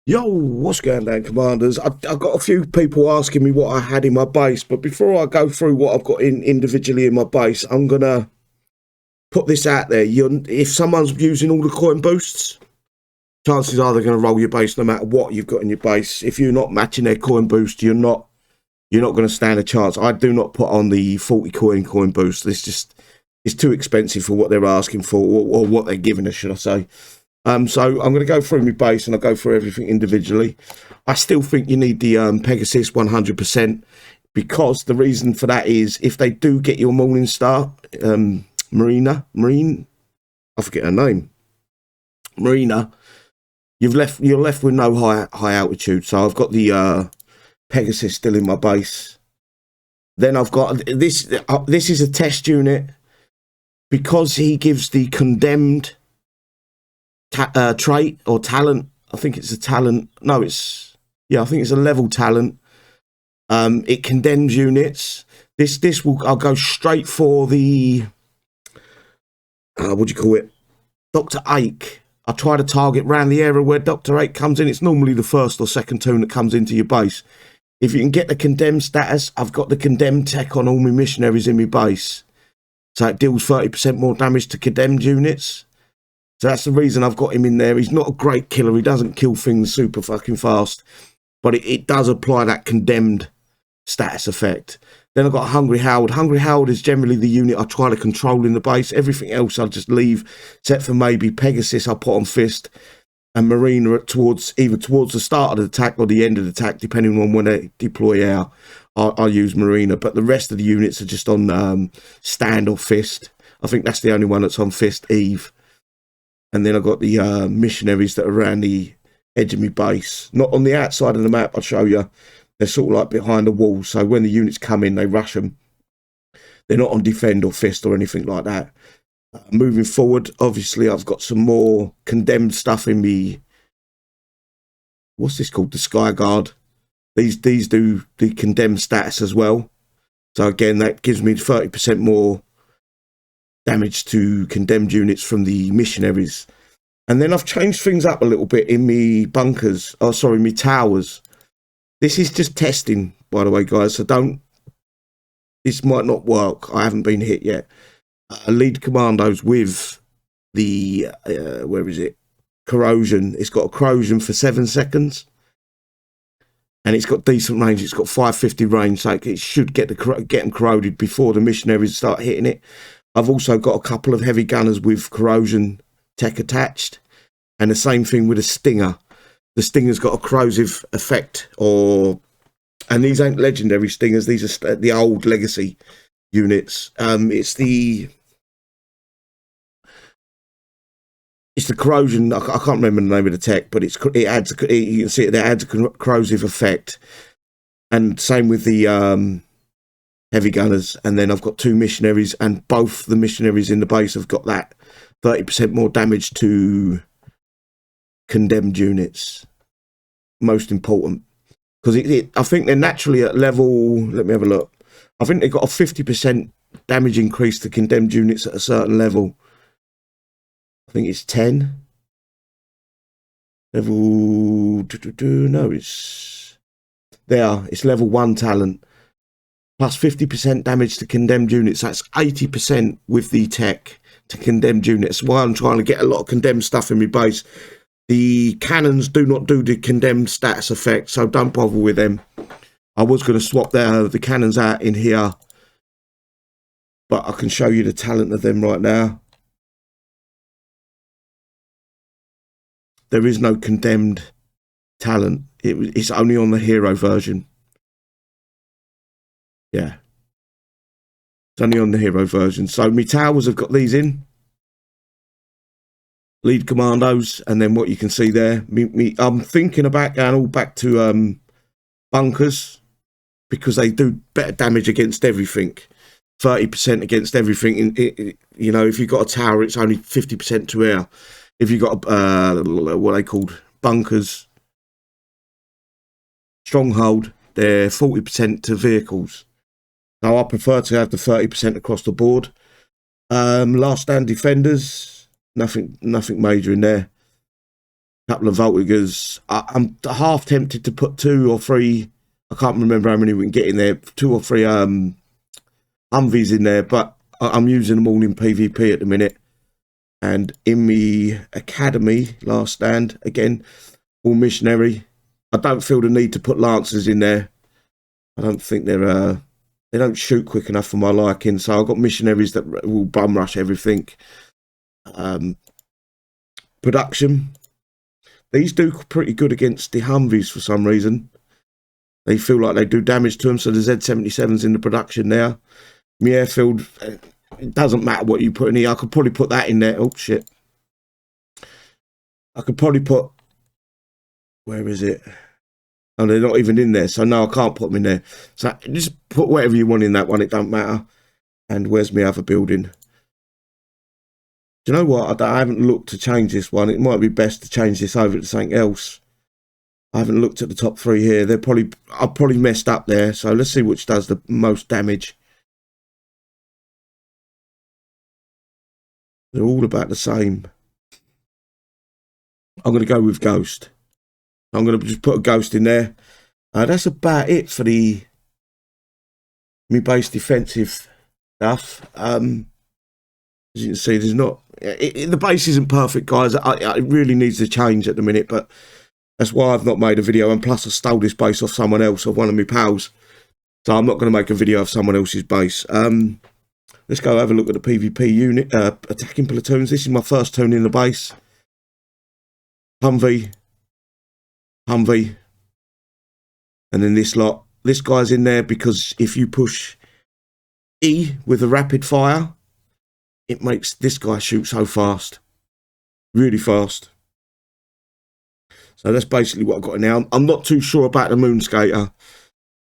Yo, what's going down, commanders? I've got a few people asking me what I had in my base, but before I go through what I've got in individually in my base, I'm gonna put this out there. If someone's using all the coin boosts, chances are they're gonna roll your base no matter what you've got in your base. If you're not matching their coin boost, you're not gonna stand a chance. I do not put on the 40 coin boost. It's too expensive for what they're asking for, or what they're giving us, should I say. So I'm going to go through my base and I'll go through everything individually. I still think you need the Pegasus 100%, because the reason for that is if they do get your Morning Star, Marina, I forget her name, Marina, you're left with no high altitude. So I've got the Pegasus still in my base. Then I've got this. This is a test unit because he gives the condemned trait or talent. I think it's a talent. No, I think it's a level talent. It condemns units. I'll go straight for the what do you call it? Dr. Ake. I try to target around the area where Dr. Ake comes in. It's normally the first or second tune that comes into your base. If you can get the condemned status, I've got the condemned tech on all my missionaries in my base. So it deals 30% more damage to condemned units. So that's the reason I've got him in there. He's not a great killer. He doesn't kill things super fucking fast. But it does apply that condemned status effect. Then I've got Hungry Howard. Hungry Howard is generally the unit I try to control in the base. Everything else I'll just leave, except for maybe Pegasus I'll put on Fist, and Marina either towards the start of the attack or the end of the attack, depending on when they deploy out. I'll use Marina. But the rest of the units are just on Stand or Fist. I think that's the only one that's on Fist, Eve. And then I've got the missionaries that are around the edge of my base. Not on the outside of the map, I'll show you. They're sort of like behind the wall. So when the units come in, they rush them. They're not on defend or fist or anything like that. Moving forward, obviously, I've got some more condemned stuff in me. What's this called? The Sky Guard. These do the condemned status as well. So again, that gives me 30% more damage to condemned units from the missionaries. And then I've changed things up a little bit in me bunkers. Oh, sorry, me towers. This is just testing, by the way, guys. So this might not work. I haven't been hit yet. Lead commandos with the, where is it? Corrosion. It's got a corrosion for 7 seconds. And it's got decent range. It's got 550 range. So it should get them corroded before the missionaries start hitting it. I've also got a couple of heavy gunners with corrosion tech attached, and the same thing with a Stinger. The Stinger's got a corrosive effect, and these ain't legendary Stingers. These are the old legacy units. It's the corrosion. I can't remember the name of the tech, but it adds. You can see it adds a corrosive effect, and same with the heavy gunners. And then I've got 2 missionaries, and both the missionaries in the base have got that 30% more damage to condemned units. Most important, because I think they're naturally at level, let me have a look, I think they've got a 50% damage increase to condemned units at a certain level. I think it's 10 level, no, it's level 1 talent, plus 50% damage to condemned units. That's 80% with the tech to condemned units. That's why I'm trying to get a lot of condemned stuff in my base. The cannons do not do the condemned status effect, so don't bother with them. I was going to swap the cannons out in here, but I can show you the talent of them right now. There is no condemned talent. It's only on the hero version. Yeah. It's only on the hero version. So my towers have got these in. Lead commandos, and then what you can see there. I'm thinking about going all back to bunkers, because they do better damage against everything. 30% against everything. You know, if you've got a tower, it's only 50% to air. If you've got what they called bunkers, stronghold, they're 40% to vehicles. Now I prefer to have the 30% across the board. Last stand defenders, nothing major in there. couple of Voltigers. I'm half tempted to put 2 or 3. I can't remember how many we can get in there. 2 or 3 Humvees in there, but I'm using them all in PvP at the minute. And in the academy, last stand, again, all missionary. I don't feel the need to put lancers in there. I don't think they're they don't shoot quick enough for my liking. So I've got missionaries that will bum rush everything. Production. These do pretty good against the Humvees for some reason. They feel like they do damage to them. So the Z77's in the production there. My airfield, it doesn't matter what you put in here. I could probably put that in there. Oh, shit. I could probably put... Where is it? Oh, they're not even in there. So, no, I can't put them in there. So, just put whatever you want in that one. It don't matter. And where's my other building? Do you know what? I haven't looked to change this one. It might be best to change this over to something else. I haven't looked at the top 3 here. I've probably messed up there. So, let's see which does the most damage. They're all about the same. I'm going to go with Ghost. I'm going to just put a Ghost in there. That's about it for me base defensive stuff. As you can see, there's not... the base isn't perfect, guys. It really needs to change at the minute, but that's why I've not made a video. And plus, I stole this base off someone else, of one of my pals. So I'm not going to make a video of someone else's base. Let's go have a look at the PvP unit, attacking platoons. This is my first tune in the base. Humvee. And then this lot. This guy's in there because if you push E with a rapid fire, it makes this guy shoot so fast. Really fast. So that's basically what I've got now. I'm not too sure about the Moonskater.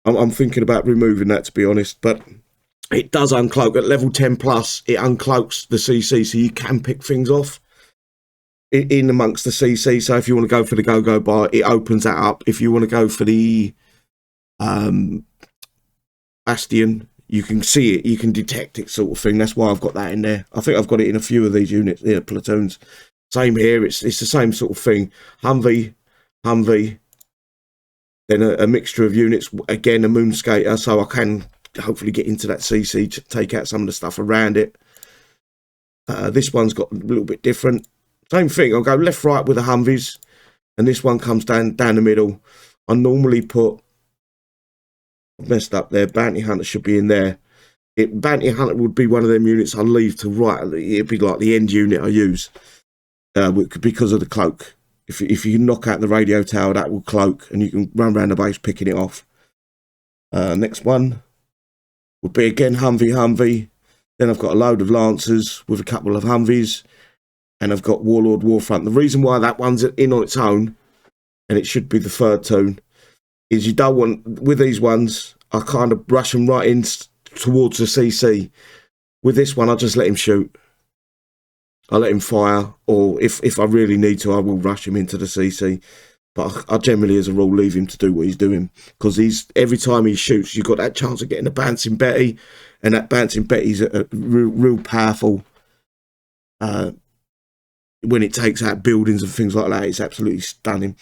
I'm thinking about removing that, to be honest, but... It does uncloak at level 10 plus. It uncloaks the CC, so you can pick things off in amongst the CC. So if you want to go for the go-go bar, it opens that up. If you want to go for the Bastion, you can see it, you can detect it, sort of thing. That's why I've got that in there. I think I've got it in a few of these units, platoons. Same here. It's the same sort of thing. Humvee, then a mixture of units. Again, a Moonskater, so I can hopefully get into that CC to take out some of the stuff around it. This one's got a little bit different. Same thing, I'll go left, right with the Humvees, and this one comes down the middle. I normally put, I've messed up there, Bounty Hunter should be in there. Bounty Hunter would be one of them units I leave to right, it'd be like the end unit I use, because of the cloak. If you knock out the radio tower, that will cloak, and you can run around the base picking it off. Next one would be again Humvee. Then I've got a load of Lancers with a couple of Humvees, and I've got Warlord Warfront. The reason why that one's in on its own, and it should be the 3rd tune, is you don't want, with these ones, I kind of brush them right in towards the CC. With this one, I just let him shoot. I let him fire, or if I really need to, I will rush him into the CC. But I generally, as a rule, leave him to do what he's doing, because every time he shoots, you've got that chance of getting a bouncing Betty, and that bouncing Betty's a real powerful. When it takes out buildings and things like that, it's absolutely stunning.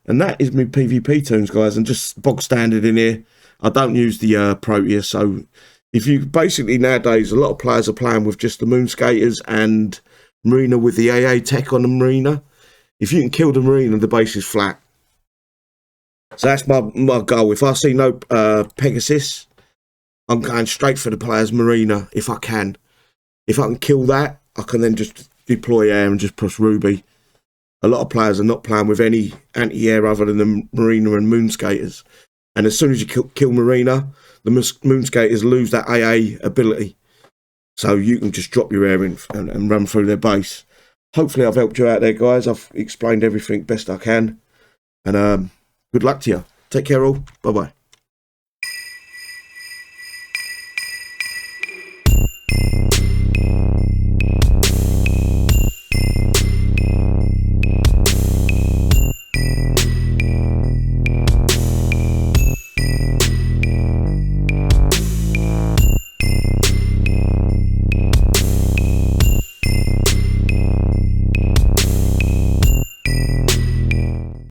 And that is my PvP tunes, guys, and just bog standard in here. I don't use the Proteus, so if you basically nowadays, a lot of players are playing with just the Moonskaters and Marina with the AA tech on the Marina. If you can kill the Marina, the base is flat. So that's my goal. If I see no Pegasus, I'm going straight for the player's Marina if I can. If I can kill that, I can then just deploy air and just push Ruby. A lot of players are not playing with any anti-air other than the Marina and Moonskaters. And as soon as you kill Marina, the Moonskaters lose that AA ability. So you can just drop your air in and run through their base. Hopefully I've helped you out there, guys. I've explained everything best I can. And good luck to you. Take care all. Bye-bye.